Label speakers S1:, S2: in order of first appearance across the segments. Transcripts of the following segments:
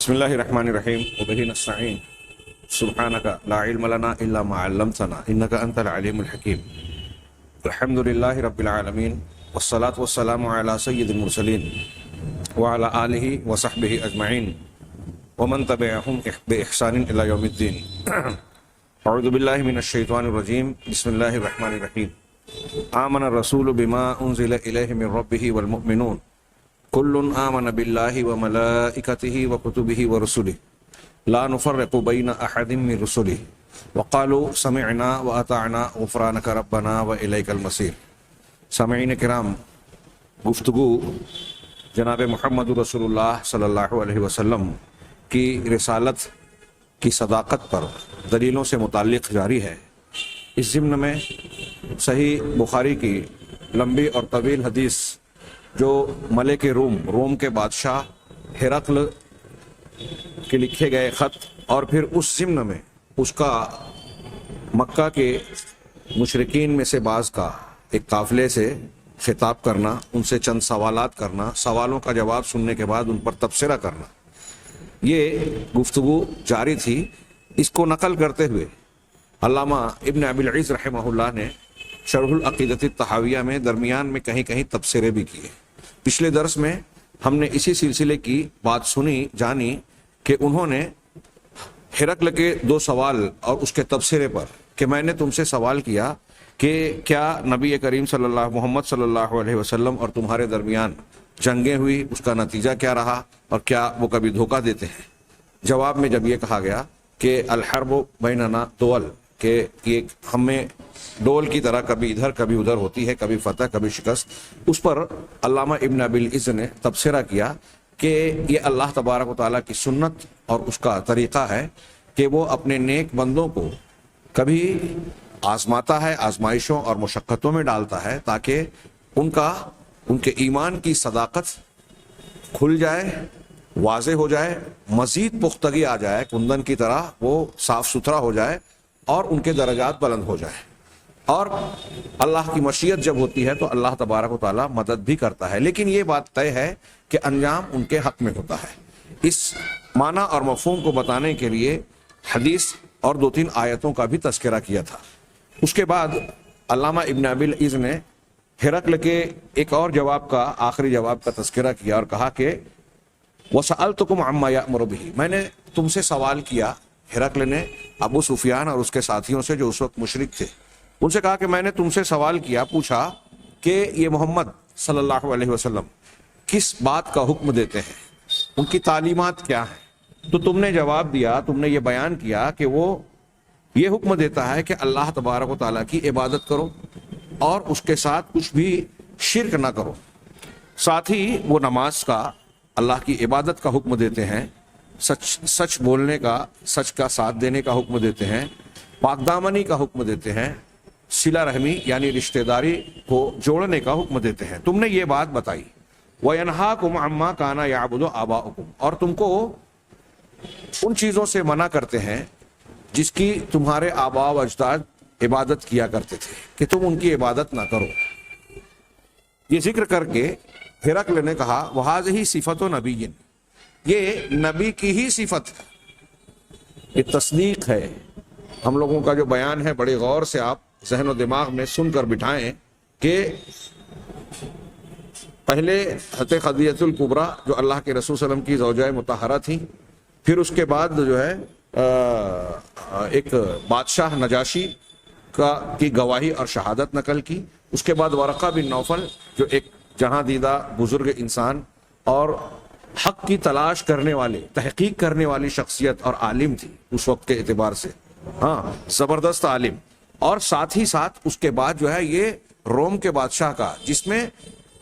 S1: بسم الله الرحمن الرحيم وبه نستعين سبحانك لا علم لنا إلا ما علمتنا إنك أنت العليم الحكيم. الحمد لله رب العالمين والصلاة والسلام على سيد المرسلين وعلى آله وصحبه أجمعين ومن تبعهم بإحسان إلى يوم الدين. أعوذ بالله من الشيطان الرجيم. بسم الله الرحمن الرحيم. آمن الرسول بما أنزل إليه من ربه والمؤمنون كل آمن بالله وملائكته وكتبه ورسله لا نفرق بين أحد من رسله وقالوا سمعنا وأطعنا غفرانك ربنا وإليك المصير. سامعین کرام، گفتگو جناب محمد رسول اللہ صلی اللہ علیہ وسلم کی رسالت کی صداقت پر دلیلوں سے متعلق جاری ہے۔ اس ضمن میں صحیح بخاری کی لمبی اور طویل حدیث جو ملک روم کے بادشاہ ہرقل کے لکھے گئے خط اور پھر اس ضمن میں اس کا مکہ کے مشرکین میں سے بعض کا ایک قافلے سے خطاب کرنا، ان سے چند سوالات کرنا، سوالوں کا جواب سننے کے بعد ان پر تبصرہ کرنا، یہ گفتگو جاری تھی۔ اس کو نقل کرتے ہوئے علامہ ابن ابی العز رحمہ اللہ نے شرح العقیدۃ الطحاویہ میں درمیان میں کہیں کہیں تبصرے بھی کیے۔ پچھلے درس میں ہم نے اسی سلسلے کی بات سنی جانی کہ انہوں نے ہرقل کے دو سوال اور اس کے تبصرے پر کہ میں نے تم سے سوال کیا کہ کیا نبی کریم محمد صلی اللہ علیہ وسلم اور تمہارے درمیان جنگیں ہوئی، اس کا نتیجہ کیا رہا اور کیا وہ کبھی دھوکہ دیتے ہیں؟ جواب میں جب یہ کہا گیا کہ الحرب بیننا دول، کہ یہ ہمیں ڈول کی طرح کبھی ادھر کبھی ادھر ہوتی ہے، کبھی فتح کبھی شکست، اس پر علامہ ابن ابی العز نے تبصرہ کیا کہ یہ اللہ تبارک و تعالیٰ کی سنت اور اس کا طریقہ ہے کہ وہ اپنے نیک بندوں کو کبھی آزماتا ہے، آزمائشوں اور مشقتوں میں ڈالتا ہے تاکہ ان کے ایمان کی صداقت کھل جائے، واضح ہو جائے، مزید پختگی آ جائے، کندن کی طرح وہ صاف ستھرا ہو جائے اور ان کے درجات بلند ہو جائے۔ اور اللہ کی مشیت جب ہوتی ہے تو اللہ تبارک و تعالیٰ مدد بھی کرتا ہے، لیکن یہ بات طے ہے کہ انجام ان کے حق میں ہوتا ہے۔ اس معنی اور مفہوم کو بتانے کے لیے حدیث اور دو تین آیتوں کا بھی تذکرہ کیا تھا۔ اس کے بعد علامہ ابن ابی العز نے ہرقل کے ایک اور جواب کا، آخری جواب کا تذکرہ کیا اور کہا کہ وَسَأَلْتُكُمْ عَمَّا يَأْمُرُ بِهِ، میں نے تم سے سوال کیا، ہرقل نے ابو سفیان اور اس کے ساتھیوں سے جو اس وقت مشرک تھے، ان سے کہا کہ میں نے تم سے سوال کیا، پوچھا کہ یہ محمد صلی اللہ علیہ وسلم کس بات کا حکم دیتے ہیں، ان کی تعلیمات کیا ہیں؟ تو تم نے جواب دیا، تم نے یہ بیان کیا کہ وہ یہ حکم دیتا ہے کہ اللہ تبارک و تعالیٰ کی عبادت کرو اور اس کے ساتھ کچھ بھی شرک نہ کرو، ساتھ ہی وہ نماز کا، اللہ کی عبادت کا حکم دیتے ہیں، سچ بولنے کا، سچ کا ساتھ دینے کا حکم دیتے ہیں، پاک دامنی کا حکم دیتے ہیں، صلہ رحمی یعنی رشتہ داری کو جوڑنے کا حکم دیتے ہیں۔ تم نے یہ بات بتائی۔ وَيَنْهَاكُمْ عَمَّا كَانَ يَعْبُدُ آبَاؤُكُمْ، اور تم کو ان چیزوں سے منع کرتے ہیں جس کی تمہارے آباء و اجداد عبادت کیا کرتے تھے کہ تم ان کی عبادت نہ کرو۔ یہ ذکر کر کے ہرقل نے کہا وَهَذِهِ صِفَةُ نَبِيٍّ، یہ نبی کی ہی صفت ہے، یہ تصدیق ہے۔ ہم لوگوں کا جو بیان ہے بڑے غور سے آپ ذہن و دماغ میں سن کر بٹھائیں کہ پہلے حضرت خدیجہ الکبریٰ جو اللہ کے رسول صلی اللہ علیہ وسلم کی زوجہ مطہرہ تھیں، پھر اس کے بعد جو ہے ایک بادشاہ نجاشی کی گواہی اور شہادت نقل کی، اس کے بعد ورقہ بن نوفل جو ایک جہاں دیدہ بزرگ انسان اور حق کی تلاش کرنے والے، تحقیق کرنے والی شخصیت اور عالم تھی اس وقت کے اعتبار سے، ہاں زبردست عالم، اور ساتھ ہی ساتھ اس کے بعد جو ہے یہ روم کے بادشاہ کا، جس میں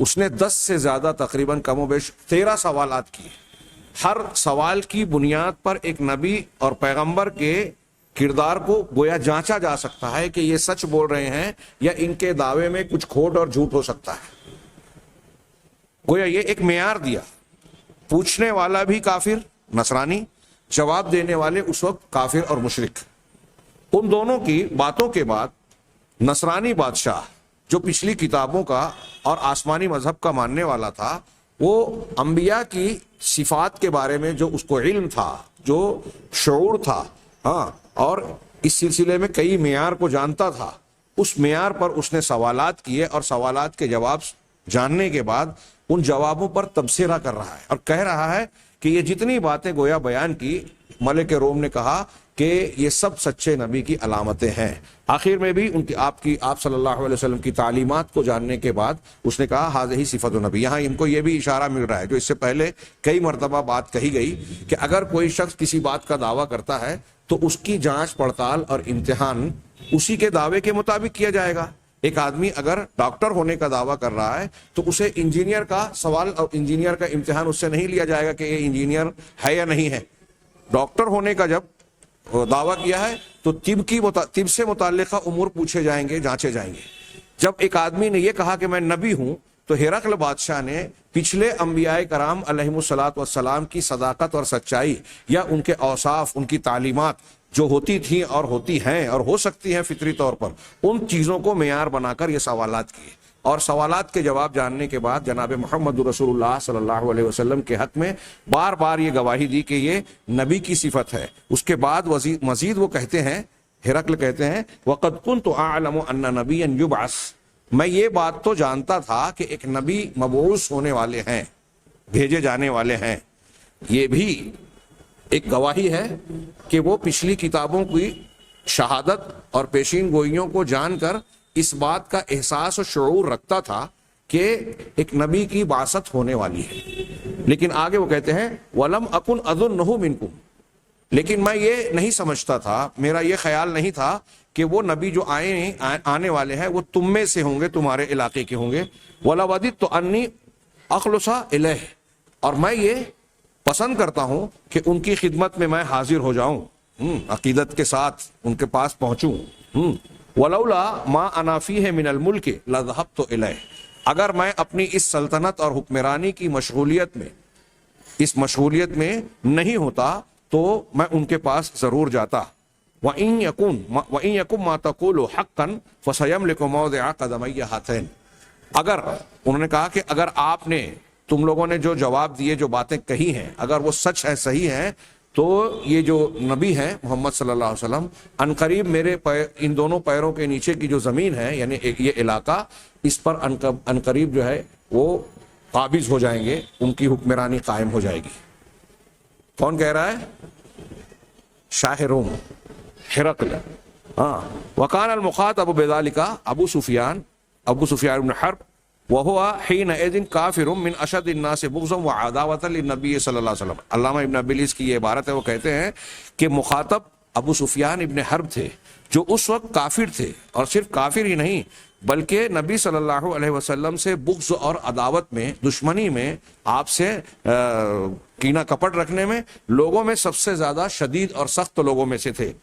S1: اس نے 10 سے زیادہ تقریباً کم و بیش 13 سوالات کیے۔ ہر سوال کی بنیاد پر ایک نبی اور پیغمبر کے کردار کو گویا جانچا جا سکتا ہے کہ یہ سچ بول رہے ہیں یا ان کے دعوے میں کچھ کھوٹ اور جھوٹ ہو سکتا ہے۔ گویا یہ ایک معیار دیا، پوچھنے والا بھی کافر نصرانی، جواب دینے والے اس وقت کافر اور مشرک۔ ان دونوں کی باتوں کے بعد نصرانی بادشاہ جو پچھلی کتابوں کا اور آسمانی مذہب کا ماننے والا تھا، وہ انبیاء کی صفات کے بارے میں جو اس کو علم تھا، جو شعور تھا، ہاں، اور اس سلسلے میں کئی معیار کو جانتا تھا، اس معیار پر اس نے سوالات کیے اور سوالات کے جواب جاننے کے بعد ان جوابوں پر تبصرہ کر رہا ہے اور کہہ رہا ہے کہ یہ جتنی باتیں گویا بیان کی، ملک روم نے کہا کہ یہ سب سچے نبی کی علامتیں ہیں۔ آخر میں بھی ان کی آپ صلی اللہ علیہ وسلم کی تعلیمات کو جاننے کے بعد اس نے کہا ہذہ صفت نبی۔ یہاں ان کو یہ بھی اشارہ مل رہا ہے جو اس سے پہلے کئی مرتبہ بات کہی گئی کہ اگر کوئی شخص کسی بات کا دعویٰ کرتا ہے تو اس کی جانچ پڑتال اور امتحان اسی کے دعوے کے مطابق کیا جائے گا۔ ایک آدمی اگر ڈاکٹر ہونے کا دعویٰ کر رہا ہے تو اسے انجینئر کا سوال اور انجینئر کا امتحان اس سے نہیں لیا جائے گا کہ یہ انجینئر ہے یا نہیں ہے۔ ڈاکٹر ہونے کا جب دعویٰ کیا ہے تو طب سے متعلقہ امور پوچھے جائیں گے، جانچے جائیں گے۔ جب ایک آدمی نے یہ کہا کہ میں نبی ہوں تو ہرقل بادشاہ نے پچھلے انبیاء کرام علیہم الصلاۃ والسلام کی صداقت اور سچائی یا ان کے اوصاف، ان کی تعلیمات جو ہوتی تھیں اور ہوتی ہیں اور ہو سکتی ہیں فطری طور پر، ان چیزوں کو معیار بنا کر یہ سوالات کیے، اور سوالات کے جواب جاننے کے بعد جناب محمد رسول اللہ صلی اللہ علیہ وسلم کے حق میں بار بار یہ گواہی دی کہ یہ نبی کی صفت ہے۔ اس کے بعد مزید وہ کہتے ہیں، ہرقل کہتے ہیں وَقَدْ كُنْتُ أَعْلَمُ أَنَّ نَبِيًّا يُبْعَثُ، میں یہ بات تو جانتا تھا کہ ایک نبی مبعوث ہونے والے ہیں، بھیجے جانے والے ہیں۔ یہ بھی ایک گواہی ہے کہ وہ پچھلی کتابوں کی شہادت اور پیشین گوئیوں کو جان کر اس بات کا احساس و شعور رکھتا تھا کہ ایک نبی کی بعثت ہونے والی ہے۔ لیکن آگے وہ کہتے ہیں وَلَمْ أَكُنْ أَظُنُّهُ مِنْكُمْ، لیکن میں یہ نہیں سمجھتا تھا، میرا یہ خیال نہیں تھا کہ وہ نبی جو آنے والے ہیں وہ تم میں سے ہوں گے، تمہارے علاقے کے ہوں گے۔ وَلَوَدِدْتُ أَنِّي أَخْلُصَ إِلَيْهِ، اور میں یہ پسند کرتا ہوں کہ ان کی خدمت میں میں حاضر ہو جاؤں، عقیدت کے ساتھ ان کے پاس پہنچوں۔ وَلَوْلَا مَا أَنَا فِيهِ مِنَ الْمُلْكِ لَذَهَبْتُ إِلَيْهِ، اگر میں اپنی اس سلطنت اور حکمرانی کی مشغولیت میں نہیں ہوتا تو میں ان کے پاس ضرور جاتا۔ وَإِن يَكُن مَا تَقُولُ حَقًّا فَسَيَمْلِكُ مَوْضِعَ قَدَمَيَّ هَاتَيْنِ، اگر انہوں نے کہا کہ اگر تم لوگوں نے جو جواب دیے، جو باتیں کہی ہیں، اگر وہ سچ ہے، صحیح ہیں، تو یہ جو نبی ہیں محمد صلی اللہ علیہ وسلم عنقریب میرے ان دونوں پیروں کے نیچے کی جو زمین ہے، یعنی یہ علاقہ، اس پر عنقریب جو ہے وہ قابض ہو جائیں گے، ان کی حکمرانی قائم ہو جائے گی۔ کون کہہ رہا ہے؟ شاہ روم ہرقل۔ وکان المخاطب بذلک ابو سفیان بن حرب وَهُوَ حِينَئِذٍ كَافِرٌ مِّنْ أَشَدِّ النَّاسِ بُغْضًا وَعَدَاوَةً لِلنَّبِيِّ صلی اللہ علیہ وسلم۔ علامہ ابن ابلیس کی یہ عبارت ہے، وہ کہتے ہیں کہ مخاطب ابو سفیان ابن حرب تھے جو اس وقت کافر تھے، اور صرف کافر ہی نہیں بلکہ نبی صلی اللہ علیہ وسلم سے بغض اور عداوت میں، دشمنی میں، آپ سے کینہ کپٹ رکھنے میں لوگوں میں سب سے زیادہ شدید اور سخت لوگوں میں سے تھے۔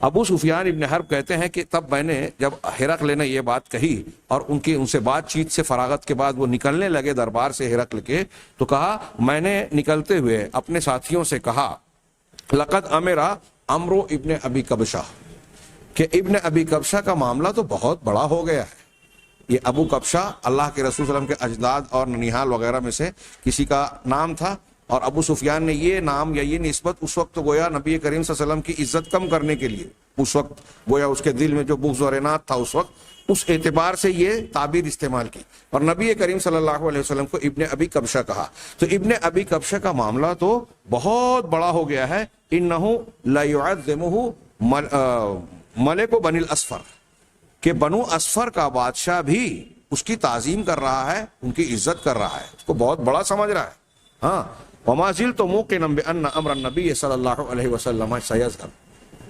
S1: ابو سفیان ابن حرب کہتے ہیں کہ تب میں نے، جب ہرقل نے یہ بات کہی اور ان سے بات چیت سے فراغت کے بعد وہ نکلنے لگے دربار سے ہرقل کے، تو کہا، میں نے نکلتے ہوئے اپنے ساتھیوں سے کہا لقد امرا عمرو ابن ابی کبشہ، کہ ابن ابی کبشہ کا معاملہ تو بہت بڑا ہو گیا ہے۔ یہ ابو کبشہ اللہ کے رسول صلی اللہ علیہ وسلم کے اجداد اور ننیحال وغیرہ میں سے کسی کا نام تھا، اور ابو سفیان نے یہ نام یا یہ نسبت اس وقت گویا نبی کریم صلی اللہ علیہ وسلم کی عزت کم کرنے کے لیے، اس وقت گویا اس کے دل میں جو بغض اور عناد تھا اس وقت، اس اعتبار سے یہ تعبیر استعمال کی، اور نبی کریم صلی اللہ علیہ وسلم کو ابن ابی کبشہ کہا۔ تو ابن ابی کبشہ کا معاملہ تو بہت بڑا ہو گیا ہے۔ انہ لیعظمہ ملک بنی الاسفر، کہ بنو اسفر کا بادشاہ بھی اس کی تعظیم کر رہا ہے، ان کی عزت کر رہا ہے، اس کو بہت بڑا سمجھ رہا ہے۔ وما زلت موقنا بان امر النبی صلی اللہ علیہ وسلم سیظہر،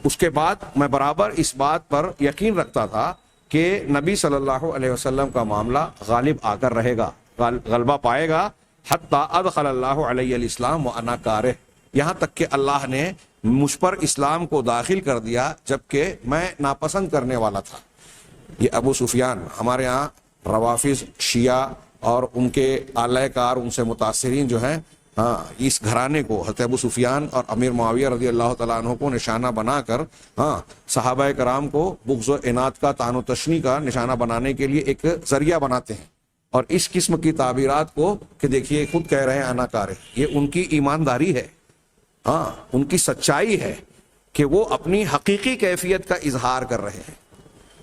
S1: اس کے بعد میں برابر اس بات پر یقین رکھتا تھا کہ نبی صلی اللہ علیہ وسلم کا معاملہ غالب آ کر رہے گا، غلبہ پائے گا۔ حتی ادخل اللہ علیہ الاسلام وانا کارہ، یہاں تک کہ اللہ نے مجھ پر اسلام کو داخل کر دیا جبکہ میں ناپسند کرنے والا تھا۔ یہ ابو سفیان، ہمارے ہاں روافض، شیعہ اور ان کے اعلی کار، ان سے متاثرین جو ہیں، اس گھرانے کو، حضرت ابو سفیان اور امیر معاویہ رضی اللہ تعالیٰ عنہ کو نشانہ بنا کر صحابہ کرام کو بغض و عناد کا، طعن و تشنیع کا نشانہ بنانے کے لیے ایک ذریعہ بناتے ہیں، اور اس قسم کی تعبیرات کو کہ دیکھیے خود کہہ رہے ہیں انا کار، یہ ان کی ایمانداری ہے، ہاں ان کی سچائی ہے کہ وہ اپنی حقیقی کیفیت کا اظہار کر رہے ہیں۔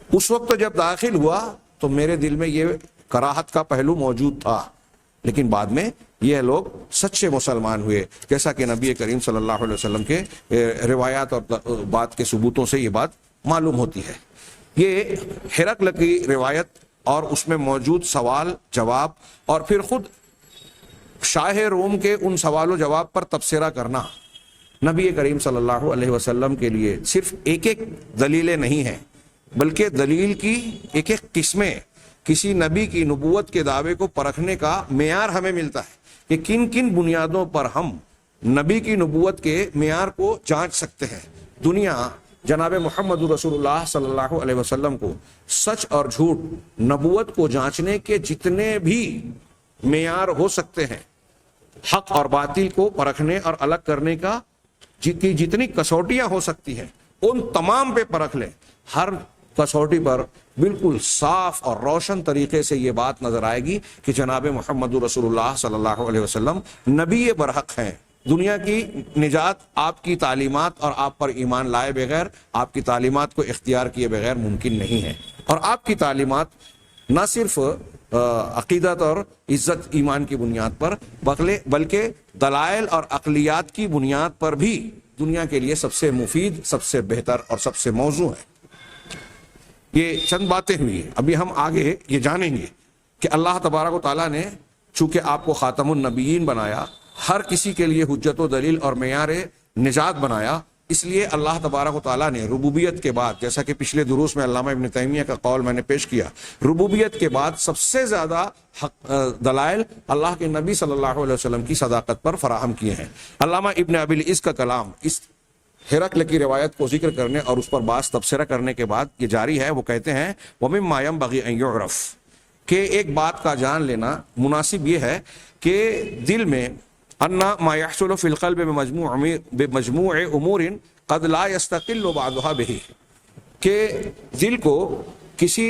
S1: اس وقت جب داخل ہوا تو میرے دل میں یہ کراہت کا پہلو موجود تھا، لیکن بعد میں یہ لوگ سچے مسلمان ہوئے، جیسا کہ نبی کریم صلی اللہ علیہ وسلم کے روایات اور بات کے ثبوتوں سے یہ بات معلوم ہوتی ہے۔ یہ ہرقل کی روایت اور اس میں موجود سوال جواب اور پھر خود شاہ روم کے ان سوال و جواب پر تبصرہ کرنا نبی کریم صلی اللہ علیہ وسلم کے لیے صرف ایک ایک دلیلیں نہیں ہیں، بلکہ دلیل کی ایک ایک قسمیں، کسی نبی کی نبوت کے دعوے کو پرکھنے کا معیار ہمیں ملتا ہے کہ کن کن بنیادوں پر ہم نبی کی نبوت کے معیار کو جانچ سکتے ہیں۔ دنیا جناب محمد رسول اللہ صلی اللہ علیہ وسلم کو سچ اور جھوٹ، نبوت کو جانچنے کے جتنے بھی معیار ہو سکتے ہیں، حق اور باطل کو پرکھنے اور الگ کرنے کا جتنی کسوٹیاں ہو سکتی ہیں ان تمام پہ پرکھ لیں، ہر کسوٹی پر بالکل صاف اور روشن طریقے سے یہ بات نظر آئے گی کہ جناب محمد رسول اللہ صلی اللہ علیہ وسلم نبی برحق ہیں۔ دنیا کی نجات آپ کی تعلیمات اور آپ پر ایمان لائے بغیر، آپ کی تعلیمات کو اختیار کیے بغیر ممکن نہیں ہے، اور آپ کی تعلیمات نہ صرف عقیدت اور عزت ایمان کی بنیاد پر بلکہ دلائل اور عقلیات کی بنیاد پر بھی دنیا کے لیے سب سے مفید، سب سے بہتر اور سب سے موزوں ہے۔ یہ چند باتیں ہوئی، ابھی ہم آگے یہ جانیں گے کہ اللہ تبارک و تعالیٰ نے چونکہ آپ کو خاتم النبیین بنایا، ہر کسی کے لیے حجت و دلیل اور معیار نجات بنایا، اس لیے اللہ تبارک و تعالیٰ نے ربوبیت کے بعد، جیسا کہ پچھلے دروس میں علامہ ابن تیمیہ کا قول میں نے پیش کیا، ربوبیت کے بعد سب سے زیادہ دلائل اللہ کے نبی صلی اللہ علیہ وسلم کی صداقت پر فراہم کیے ہیں۔ علامہ ابن ابی العز کا کلام اس ہرقل کی روایت کو ذکر کرنے اور اس پر بعض تبصرہ کرنے کے بعد یہ جاری ہے۔ وہ کہتے ہیں وَمِمَّا يَنبَغِي أَن يُعْرَفْ، کہ ایک بات کا جان لینا مناسب یہ ہے کہ دل میں ان ما يحصل في القلب بمجموع امور قد لا يستقل بعضها به، کہ دل کو کسی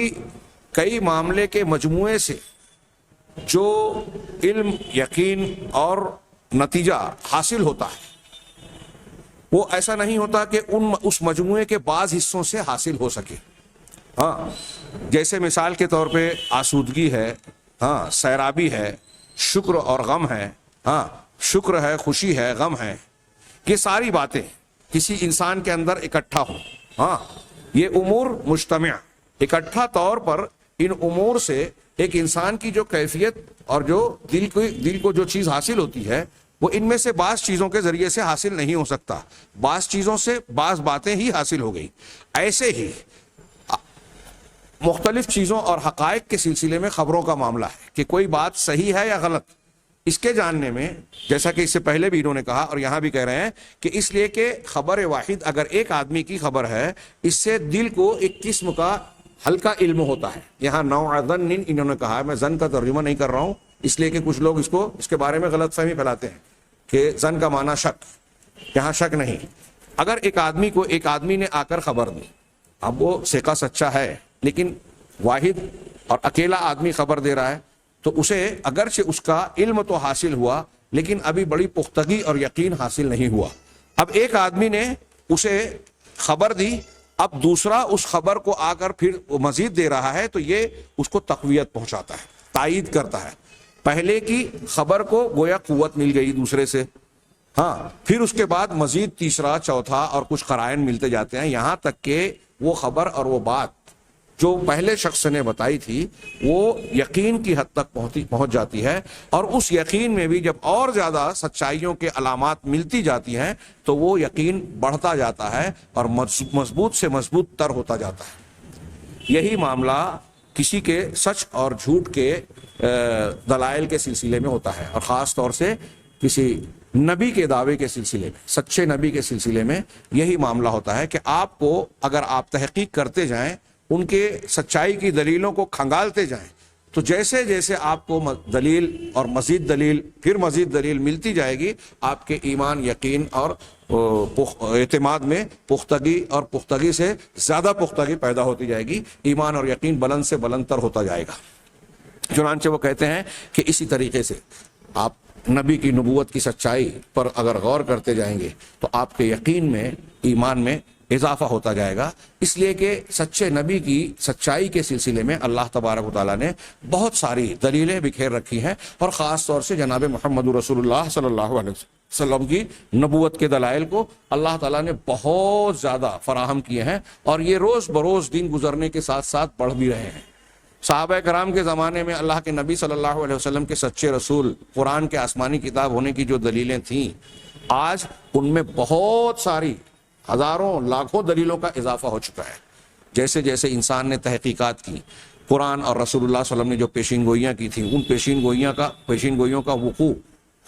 S1: کئی معاملے کے مجموعے سے جو علم، یقین اور نتیجہ حاصل ہوتا ہے وہ ایسا نہیں ہوتا کہ اس مجموعے کے بعض حصوں سے حاصل ہو سکے۔ ہاں، جیسے مثال کے طور پہ آسودگی ہے، ہاں سیرابی ہے، شکر اور غم ہے، ہاں شکر ہے، خوشی ہے، غم ہے، یہ ساری باتیں کسی انسان کے اندر اکٹھا ہو، ہاں یہ امور مجتمع اکٹھا طور پر ان امور سے ایک انسان کی جو کیفیت اور جو دل کو جو چیز حاصل ہوتی ہے وہ ان میں سے بعض چیزوں کے ذریعے سے حاصل نہیں ہو سکتا، بعض چیزوں سے بعض باتیں ہی حاصل ہو گئی۔ ایسے ہی مختلف چیزوں اور حقائق کے سلسلے میں خبروں کا معاملہ ہے کہ کوئی بات صحیح ہے یا غلط، اس کے جاننے میں جیسا کہ اس سے پہلے بھی انہوں نے کہا اور یہاں بھی کہہ رہے ہیں کہ اس لیے کہ خبر واحد اگر ایک آدمی کی خبر ہے، اس سے دل کو ایک قسم کا ہلکا علم ہوتا ہے۔ یہاں نوع ظن انہوں نے کہا ہے، میں ظن کا ترجمہ نہیں کر رہا ہوں اس لیے کہ کچھ لوگ اس کے بارے میں غلط فہمی پھیلاتے ہیں کہ ظن کا معنی شک، یہاں شک نہیں۔ اگر ایک آدمی نے آ کر خبر دی، اب وہ ثقہ سچا ہے لیکن واحد اور اکیلا آدمی خبر دے رہا ہے، تو اسے اگرچہ اس کا علم تو حاصل ہوا لیکن ابھی بڑی پختگی اور یقین حاصل نہیں ہوا۔ اب ایک آدمی نے اسے خبر دی، اب دوسرا اس خبر کو آ کر پھر مزید دے رہا ہے، تو یہ اس کو تقویت پہنچاتا ہے، تائید کرتا ہے۔ پہلے کی خبر کو گویا قوت مل گئی دوسرے سے، ہاں پھر اس کے بعد مزید تیسرا، چوتھا اور کچھ قرائن ملتے جاتے ہیں، یہاں تک کہ وہ خبر اور وہ بات جو پہلے شخص نے بتائی تھی وہ یقین کی حد تک پہنچ جاتی ہے، اور اس یقین میں بھی جب اور زیادہ سچائیوں کے علامات ملتی جاتی ہیں تو وہ یقین بڑھتا جاتا ہے اور مضبوط سے مضبوط تر ہوتا جاتا ہے۔ یہی معاملہ کسی کے سچ اور جھوٹ کے دلائل کے سلسلے میں ہوتا ہے، اور خاص طور سے کسی نبی کے دعوے کے سلسلے میں، سچے نبی کے سلسلے میں یہی معاملہ ہوتا ہے کہ آپ کو اگر آپ تحقیق کرتے جائیں، ان کے سچائی کی دلیلوں کو کھنگالتے جائیں، تو جیسے جیسے آپ کو دلیل اور مزید دلیل پھر مزید دلیل ملتی جائے گی، آپ کے ایمان، یقین اور اعتماد میں پختگی اور پختگی سے زیادہ پختگی پیدا ہوتی جائے گی، ایمان اور یقین بلند سے بلند تر ہوتا جائے گا۔ چنانچہ وہ کہتے ہیں کہ اسی طریقے سے آپ نبی کی نبوت کی سچائی پر اگر غور کرتے جائیں گے تو آپ کے یقین میں، ایمان میں اضافہ ہوتا جائے گا، اس لیے کہ سچے نبی کی سچائی کے سلسلے میں اللہ تبارک و تعالیٰ نے بہت ساری دلیلیں بکھیر رکھی ہیں، اور خاص طور سے جناب محمد رسول اللہ صلی اللہ علیہ وسلم کی نبوت کے دلائل کو اللہ تعالیٰ نے بہت زیادہ فراہم کیے ہیں، اور یہ روز بروز دن گزرنے کے ساتھ ساتھ بڑھ بھی رہے ہیں۔ صحابہ کرام کے زمانے میں اللہ کے نبی صلی اللہ علیہ وسلم کے سچے رسول، قرآن کے آسمانی کتاب ہونے کی جو دلیلیں تھیں، آج ان میں بہت ساری ہزاروں لاکھوں دلیلوں کا اضافہ ہو چکا ہے۔ جیسے جیسے انسان نے تحقیقات کی، قرآن اور رسول اللہ صلی اللہ علیہ وسلم نے جو پیشین گوئیاں کی تھیں، ان پیشین گوئیوں کا وقوع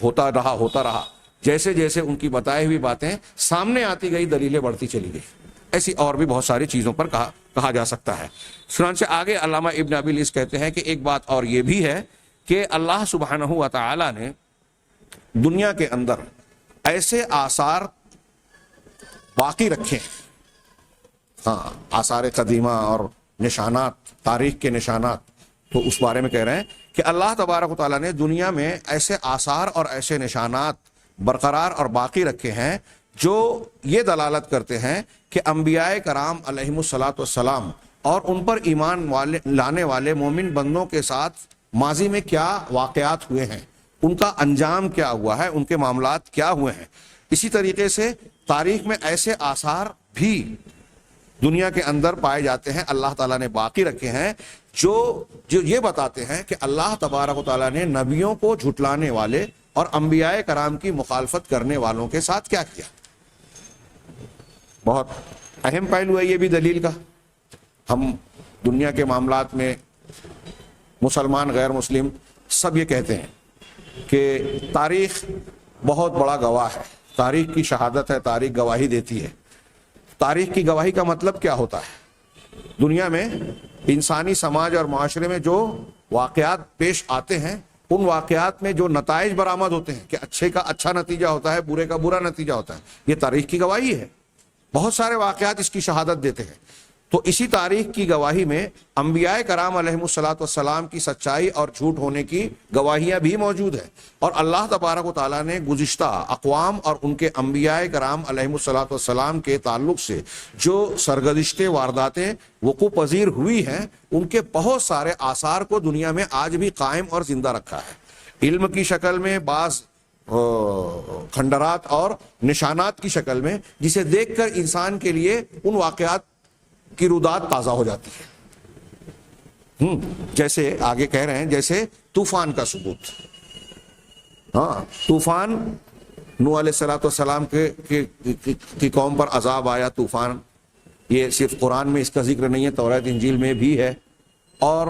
S1: ہوتا رہا، جیسے جیسے ان کی بتائی ہوئی باتیں سامنے آتی گئی، دلیلیں بڑھتی چلی گئی۔ ایسی اور بھی بہت ساری چیزوں پر کہا جا سکتا ہے۔ چنانچہ آگے علامہ ابن ابی العز کہتے ہیں کہ ایک بات اور یہ بھی ہے کہ اللہ سبحانہ و تعالی نے دنیا کے اندر ایسے آثار باقی رکھے ہیں، آثار قدیمہ اور نشانات، تاریخ کے نشانات، تو اس بارے میں کہہ رہے ہیں کہ اللہ تبارک و تعالیٰ نے دنیا میں ایسے آثار اور ایسے نشانات برقرار اور باقی رکھے ہیں جو یہ دلالت کرتے ہیں کہ انبیاء کرام علیہم الصلاۃ والسلام اور ان پر ایمان لانے والے مومن بندوں کے ساتھ ماضی میں کیا واقعات ہوئے ہیں، ان کا انجام کیا ہوا ہے، ان کے معاملات کیا ہوئے ہیں۔ اسی طریقے سے تاریخ میں ایسے آثار بھی دنیا کے اندر پائے جاتے ہیں، اللہ تعالیٰ نے باقی رکھے ہیں، جو یہ بتاتے ہیں کہ اللہ تبارک و تعالیٰ نے نبیوں کو جھٹلانے والے اور انبیاء کرام کی مخالفت کرنے والوں کے ساتھ کیا کیا۔ بہت اہم پہلو ہے یہ بھی دلیل کا۔ ہم دنیا کے معاملات میں مسلمان، غیر مسلم، سب یہ کہتے ہیں کہ تاریخ بہت بڑا گواہ ہے، تاریخ کی شہادت ہے، تاریخ گواہی دیتی ہے۔ تاریخ کی گواہی کا مطلب کیا ہوتا ہے؟ دنیا میں انسانی سماج اور معاشرے میں جو واقعات پیش آتے ہیں، ان واقعات میں جو نتائج برآمد ہوتے ہیں کہ اچھے کا اچھا نتیجہ ہوتا ہے، برے کا برا نتیجہ ہوتا ہے، یہ تاریخ کی گواہی ہے۔ بہت سارے واقعات اس کی شہادت دیتے ہیں۔ تو اسی تاریخ کی گواہی میں انبیاء کرام علیہم الصلاۃ والسلام کی سچائی اور جھوٹ ہونے کی گواہیاں بھی موجود ہیں، اور اللہ تبارک و تعالیٰ نے گزشتہ اقوام اور ان کے انبیاء کرام علیہم الصلاۃ والسلام کے تعلق سے جو سرگزشتیں وارداتیں وقوع پذیر ہوئی ہیں، ان کے بہت سارے آثار کو دنیا میں آج بھی قائم اور زندہ رکھا ہے، علم کی شکل میں، بعض کھنڈرات اور نشانات کی شکل میں، جسے دیکھ کر انسان کے لیے ان واقعات کی رودات تازہ ہو جاتی ہے۔ جیسے آگے کہہ رہے ہیں، جیسے طوفان کا ثبوت۔ طوفان، نوح علیہ الصلوۃ والسلام کی قوم پر عذاب آیا، طوفان، یہ صرف قرآن میں اس کا ذکر نہیں ہے، توراۃ انجیل میں بھی ہے۔ اور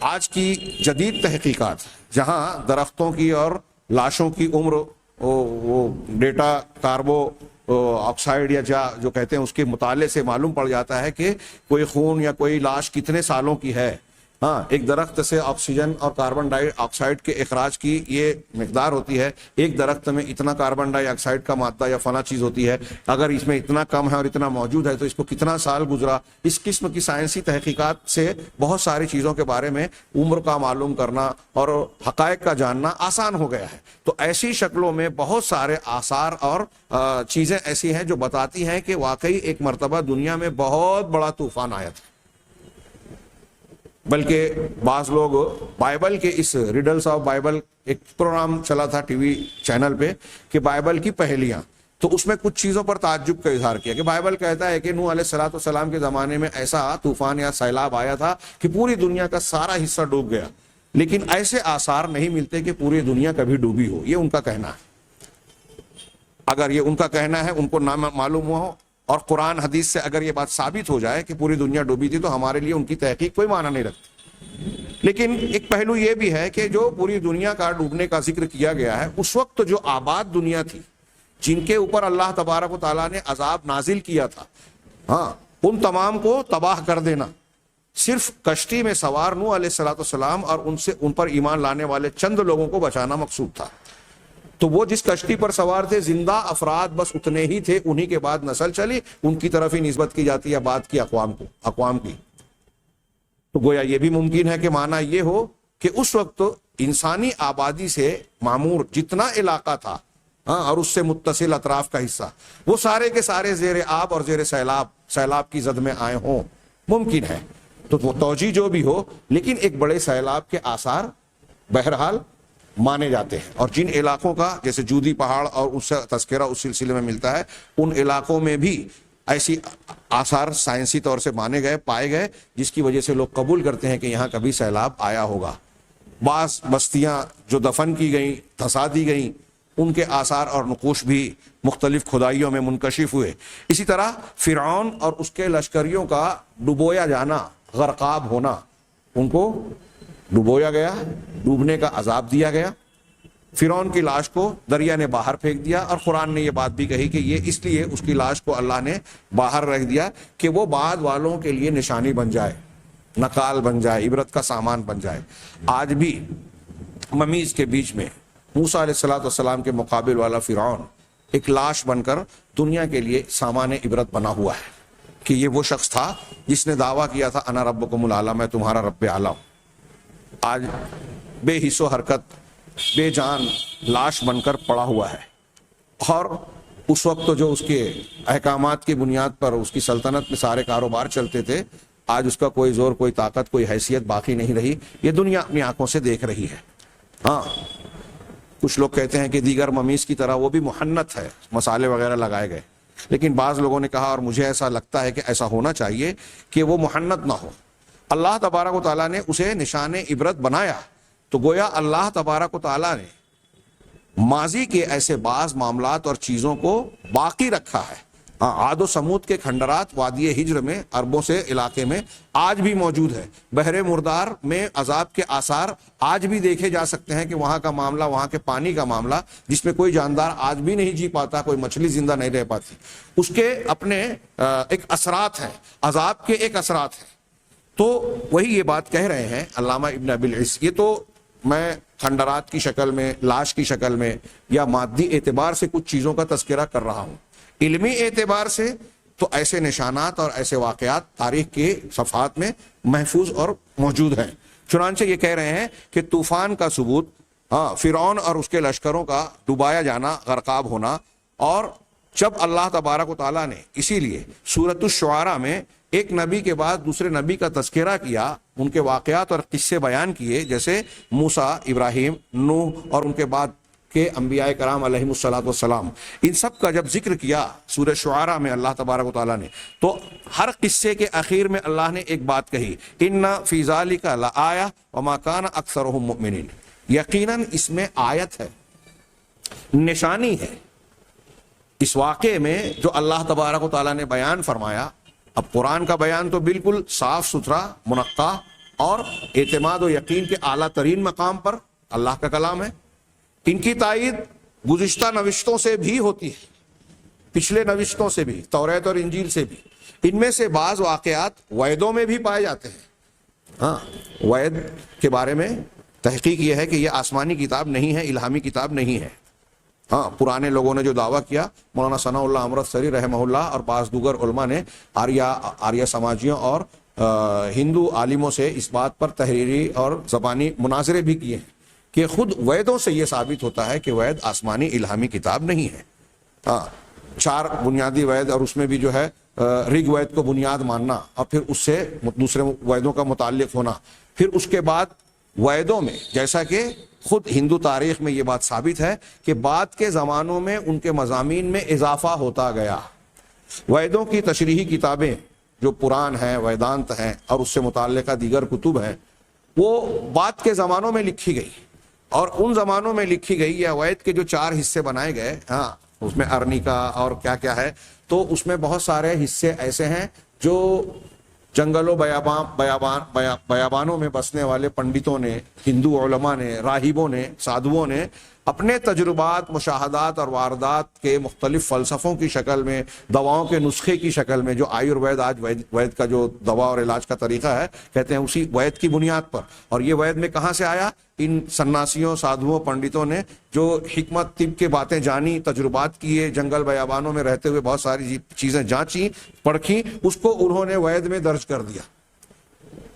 S1: آج کی جدید تحقیقات جہاں درختوں کی اور لاشوں کی عمر، وہ ڈیٹا کاربو آکسائڈ یا جو کہتے ہیں، اس کے مطالعے سے معلوم پڑ جاتا ہے کہ کوئی خون یا کوئی لاش کتنے سالوں کی ہے۔ ایک درخت سے آکسیجن اور کاربن ڈائی آکسائڈ کے اخراج کی یہ مقدار ہوتی ہے، ایک درخت میں اتنا کاربن ڈائی آکسائڈ کا مادہ یا فلاں چیز ہوتی ہے، اگر اس میں اتنا کم ہے اور اتنا موجود ہے تو اس کو کتنا سال گزرا۔ اس قسم کی سائنسی تحقیقات سے بہت ساری چیزوں کے بارے میں عمر کا معلوم کرنا اور حقائق کا جاننا آسان ہو گیا ہے۔ تو ایسی شکلوں میں بہت سارے آثار اور چیزیں ایسی ہیں جو بتاتی ہیں کہ واقعی ایک مرتبہ دنیا میں بہت بڑا طوفان آیا تھا۔ بلکہ بعض لوگ بائبل کے اس ریڈلز آف بائبل، ایک پروگرام چلا تھا ٹی وی چینل پہ کہ بائبل کی پہلیاں، تو اس میں کچھ چیزوں پر تعجب کا اظہار کیا کہ بائبل کہتا ہے کہ نوح علیہ الصلوۃ والسلام کے زمانے میں ایسا طوفان یا سیلاب آیا تھا کہ پوری دنیا کا سارا حصہ ڈوب گیا، لیکن ایسے آثار نہیں ملتے کہ پوری دنیا کبھی ڈوبی ہو۔ یہ ان کا کہنا ہے۔ اگر یہ ان کا کہنا ہے، ان کو نہ معلوم ہو، اور قرآن حدیث سے اگر یہ بات ثابت ہو جائے کہ پوری دنیا ڈوبی تھی، تو ہمارے لیے ان کی تحقیق کوئی معنی نہیں رکھتی۔ لیکن ایک پہلو یہ بھی ہے کہ جو پوری دنیا کا ڈوبنے کا ذکر کیا گیا ہے، اس وقت جو آباد دنیا تھی، جن کے اوپر اللہ تبارک و تعالیٰ نے عذاب نازل کیا تھا، ان تمام کو تباہ کر دینا صرف کشتی میں سوار نوح علیہ الصلوۃ والسلام اور ان پر ایمان لانے والے چند لوگوں کو بچانا مقصود تھا۔ تو وہ جس کشتی پر سوار تھے، زندہ افراد بس اتنے ہی تھے، انہی کے بعد نسل چلی، ان کی طرف ہی نسبت کی جاتی ہے بعد کی اقوام کی۔ تو گویا یہ بھی ممکن ہے کہ معنی یہ ہو کہ اس وقت انسانی آبادی سے معمور جتنا علاقہ تھا اور اس سے متصل اطراف کا حصہ وہ سارے کے سارے زیر آب اور زیر سیلاب کی زد میں آئے ہوں، ممکن ہے۔ تو وہ توجیہ جو بھی ہو، لیکن ایک بڑے سیلاب کے آثار بہرحال مانے جاتے ہیں۔ اور جن علاقوں کا جیسے جودی پہاڑ اور اس سے تذکرہ اس سلسلے میں ملتا ہے، ان علاقوں میں بھی ایسی آثار سائنسی طور سے مانے گئے، پائے گئے، جس کی وجہ سے لوگ قبول کرتے ہیں کہ یہاں کبھی سیلاب آیا ہوگا۔ بعض بستیاں جو دفن کی گئیں، دھسا دی گئیں، ان کے آثار اور نقوش بھی مختلف کھدائیوں میں منکشف ہوئے۔ اسی طرح فرعون اور اس کے لشکریوں کا ڈبویا جانا، غرقاب ہونا، ان کو ڈبویا گیا، ڈوبنے کا عذاب دیا گیا۔ فرعون کی لاش کو دریا نے باہر پھینک دیا، اور قرآن نے یہ بات بھی کہی کہ یہ اس لیے اس کی لاش کو اللہ نے باہر رکھ دیا کہ وہ بعد والوں کے لیے نشانی بن جائے، نقال بن جائے، عبرت کا سامان بن جائے۔ آج بھی ممیز کے بیچ میں موسیٰ علیہ السلام کے مقابل والا فرعون ایک لاش بن کر دنیا کے لیے سامان عبرت بنا ہوا ہے کہ یہ وہ شخص تھا جس نے دعویٰ کیا تھا انا ربکم الاعلی، میں تمہارا رب اعلی ہوں۔ آج بے حس و حرکت، بے جان لاش بن کر پڑا ہوا ہے، اور اس وقت جو اس کے احکامات کی بنیاد پر اس کی سلطنت میں سارے کاروبار چلتے تھے، آج اس کا کوئی زور، کوئی طاقت، کوئی حیثیت باقی نہیں رہی۔ یہ دنیا اپنی آنکھوں سے دیکھ رہی ہے۔ ہاں، کچھ لوگ کہتے ہیں کہ دیگر ممیز کی طرح وہ بھی محنت ہے، مسالے وغیرہ لگائے گئے، لیکن بعض لوگوں نے کہا، اور مجھے ایسا لگتا ہے کہ ایسا ہونا چاہیے، کہ وہ محنت نہ ہو۔ اللہ تبارک و تعالیٰ نے اسے نشان عبرت بنایا، تو گویا اللہ تبارک و تعالیٰ نے ماضی کے ایسے بعض معاملات اور چیزوں کو باقی رکھا ہے۔ عاد و سمود کے کھنڈرات وادی ہجر میں، عربوں سے علاقے میں آج بھی موجود ہے۔ بحر مردار میں عذاب کے آثار آج بھی دیکھے جا سکتے ہیں کہ وہاں کا معاملہ، وہاں کے پانی کا معاملہ، جس میں کوئی جاندار آج بھی نہیں جی پاتا، کوئی مچھلی زندہ نہیں رہ پاتی، اس کے اپنے ایک اثرات ہیں، عذاب کے ایک اثرات ہیں۔ تو وہی یہ بات کہہ رہے ہیں علامہ ابن ابی العز۔ یہ تو میں کھنڈرات کی شکل میں، لاش کی شکل میں، یا مادی اعتبار سے کچھ چیزوں کا تذکرہ کر رہا ہوں۔ علمی اعتبار سے تو ایسے نشانات اور ایسے واقعات تاریخ کے صفحات میں محفوظ اور موجود ہیں۔ چنانچہ یہ کہہ رہے ہیں کہ طوفان کا ثبوت، فرعون اور اس کے لشکروں کا ڈبایا جانا، غرقاب ہونا، اور جب اللہ تبارک و تعالیٰ نے اسی لیے سورۃ الشعراء میں ایک نبی کے بعد دوسرے نبی کا تذکرہ کیا، ان کے واقعات اور قصے بیان کیے، جیسے موسیٰ، ابراہیم، نوح اور ان کے بعد کہ انبیاء کرام علیہم الصلاۃ والسلام، ان سب کا جب ذکر کیا سورہ شعراء میں اللہ تبارک و تعالیٰ نے، تو ہر قصے کے اخیر میں اللہ نے ایک بات کہی، ان فی ذلک لآیہ وما کان اکثرهم مؤمنین، یقیناً اس میں آیت ہے، نشانی ہے۔ اس واقعے میں جو اللہ تبارک و تعالیٰ نے بیان فرمایا، اب قرآن کا بیان تو بالکل صاف ستھرا، منقع اور اعتماد و یقین کے اعلیٰ ترین مقام پر اللہ کا کلام ہے۔ ان کی تائید گزشتہ نوشتوں سے بھی ہوتی ہے، پچھلے نوشتوں سے بھی، توریت اور انجیل سے بھی۔ ان میں سے بعض واقعات ویدوں میں بھی پائے جاتے ہیں۔ وید کے بارے میں تحقیق یہ ہے کہ یہ آسمانی کتاب نہیں ہے، الہامی کتاب نہیں ہے۔ پرانے لوگوں نے جو دعویٰ کیا، مولانا ثناء اللہ امرتسری رحمہ اللہ اور بعض دیگر علماء نے آریہ سماجیوں اور ہندو عالموں سے اس بات پر تحریری اور زبانی مناظرے بھی کیے ہیں کہ خود ویدوں سے یہ ثابت ہوتا ہے کہ وید آسمانی الہامی کتاب نہیں ہے۔ 4 بنیادی وید، اور اس میں بھی جو ہے رگ وید کو بنیاد ماننا، اور پھر اس سے دوسرے ویدوں کا متعلق ہونا، پھر اس کے بعد ویدوں میں، جیسا کہ خود ہندو تاریخ میں یہ بات ثابت ہے کہ بعد کے زمانوں میں ان کے مضامین میں اضافہ ہوتا گیا۔ ویدوں کی تشریحی کتابیں جو پران ہیں، ویدانت ہیں، اور اس سے متعلقہ دیگر کتب ہیں، وہ بعد کے زمانوں میں لکھی گئی، اور ان زمانوں میں لکھی گئی یا وید کے جو 4 حصے بنائے گئے، اس میں ارنیکا اور کیا کیا ہے، تو اس میں بہت سارے حصے ایسے ہیں جو جنگلوں بیابانوں میں بسنے والے پنڈتوں نے، ہندو علماء نے، راہبوں نے، سادھوؤں نے اپنے تجربات، مشاہدات اور واردات کے مختلف فلسفوں کی شکل میں، دواؤں کے نسخے کی شکل میں، جو آیوروید آج وید کا جو دوا اور علاج کا طریقہ ہے، کہتے ہیں اسی وید کی بنیاد پر۔ اور یہ وید میں کہاں سے آیا؟ ان سناسیوں، سادھوؤں، پنڈتوں نے جو حکمت طب کے باتیں جانی، تجربات کیے، جنگل بیابانوں میں رہتے ہوئے بہت ساری چیزیں جانچیں، پرکھیں، اس کو انہوں نے وید میں درج کر دیا۔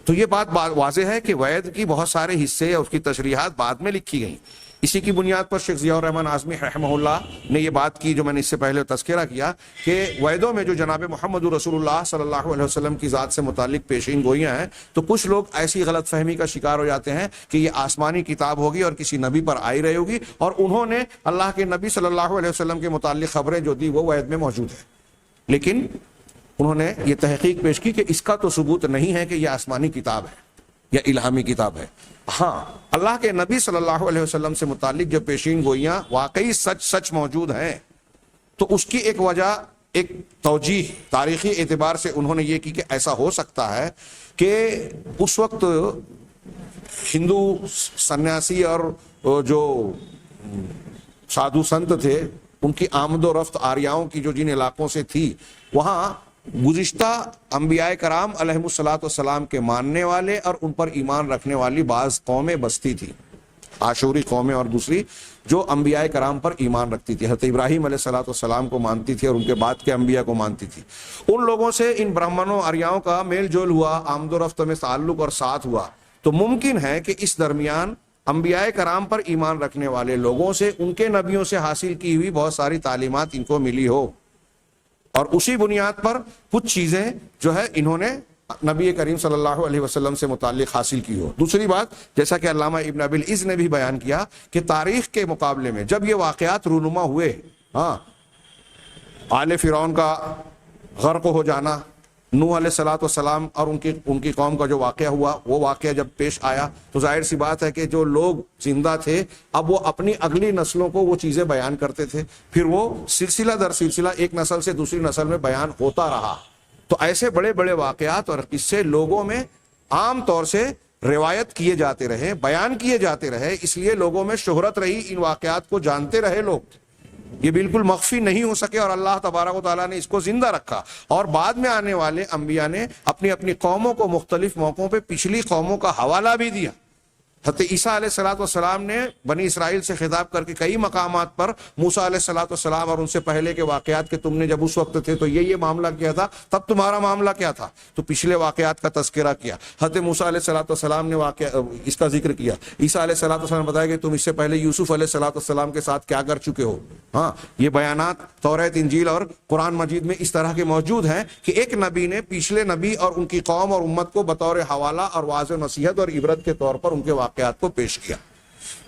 S1: تو یہ بات واضح ہے کہ وید کی بہت سارے حصے یا اس کی تشریحات بعد میں لکھی گئیں. اسی کی بنیاد پر شیخ ضیاء الرحمن اعظمی رحمہ اللہ نے یہ بات کی جو میں نے اس سے پہلے تذکرہ کیا کہ ویدوں میں جو جناب محمد رسول اللہ صلی اللہ علیہ وسلم کی ذات سے متعلق پیشین گوئیاں ہیں تو کچھ لوگ ایسی غلط فہمی کا شکار ہو جاتے ہیں کہ یہ آسمانی کتاب ہوگی اور کسی نبی پر آئی رہی ہوگی اور انہوں نے اللہ کے نبی صلی اللہ علیہ وسلم کے متعلق خبریں جو دی وہ وید میں موجود ہیں. لیکن انہوں نے یہ تحقیق پیش کی کہ اس کا تو ثبوت نہیں ہے کہ یہ آسمانی کتاب ہے یا الہامی کتاب ہے. ہاں اللہ کے نبی صلی اللہ علیہ وسلم سے متعلق جو پیشین گوئیاں واقعی سچ موجود ہیں تو اس کی ایک وجہ ایک توجیہ تاریخی اعتبار سے انہوں نے یہ کی کہ ایسا ہو سکتا ہے کہ اس وقت ہندو سنیاسی اور جو سادھو سنت تھے ان کی آمد و رفت آریاؤں کی جو جن علاقوں سے تھی وہاں گزشتہ انبیاء کرام علیہ الصلوۃ والسلام کے ماننے والے اور ان پر ایمان رکھنے والی بعض قومیں بستی تھی. عاشوری قومیں اور دوسری جو انبیاء کرام پر ایمان رکھتی تھی, حضرت ابراہیم علیہ الصلوۃ والسلام کو مانتی تھی اور ان کے بعد کے انبیاء کو مانتی تھی. ان لوگوں سے ان برہمنوں آریاؤں کا میل جول ہوا, آمد و رفت میں تعلق اور ساتھ ہوا. تو ممکن ہے کہ اس درمیان انبیاء کرام پر ایمان رکھنے والے لوگوں سے ان کے نبیوں سے حاصل کی ہوئی بہت ساری تعلیمات ان کو ملی ہو اور اسی بنیاد پر کچھ چیزیں جو ہے انہوں نے نبی کریم صلی اللہ علیہ وسلم سے متعلق حاصل کی ہو. دوسری بات جیسا کہ علامہ ابن ابی العز نے بھی بیان کیا کہ تاریخ کے مقابلے میں جب یہ واقعات رونما ہوئے, آل فرعون کا غرق ہو جانا, نوح علیہ الصلوۃ والسلام اور ان کی قوم کا جو واقعہ ہوا وہ واقعہ جب پیش آیا تو ظاہر سی بات ہے کہ جو لوگ زندہ تھے اب وہ اپنی اگلی نسلوں کو وہ چیزیں بیان کرتے تھے, پھر وہ سلسلہ در سلسلہ ایک نسل سے دوسری نسل میں بیان ہوتا رہا. تو ایسے بڑے بڑے واقعات اور قصے لوگوں میں عام طور سے روایت کیے جاتے رہے, بیان کیے جاتے رہے, اس لیے لوگوں میں شہرت رہی, ان واقعات کو جانتے رہے لوگ, یہ بالکل مخفی نہیں ہو سکے اور اللہ تبارک و تعالیٰ نے اس کو زندہ رکھا. اور بعد میں آنے والے انبیاء نے اپنی اپنی قوموں کو مختلف موقعوں پہ پچھلی قوموں کا حوالہ بھی دیا. حضرت عیسیٰ علیہ الصلوۃ والسلام نے بنی اسرائیل سے خطاب کر کے کئی مقامات پر موسیٰ علیہ الصلوۃ والسلام اور ان سے پہلے کے واقعات کہ تم نے جب اس وقت تھے تو یہ معاملہ کیا تھا, تب تمہارا معاملہ کیا تھا, تو پچھلے واقعات کا تذکرہ کیا. حضرت موسیٰ علیہ الصلوۃ والسلام نے اس کا ذکر کیا. عیسیٰ علیہ الصلوۃ والسلام نے بتایا کہ تم اس سے پہلے یوسف علیہ الصلوۃ والسلام کے ساتھ کیا کر چکے ہو. یہ بیانات توریت, انجیل اور قرآن مجید میں اس طرح کے موجود ہیں کہ ایک نبی نے پچھلے نبی اور ان کی قوم اور امت کو بطور حوالہ اور واضح نصیحت اور عبرت کے طور پر ان کے واقعات کو پیش کیا.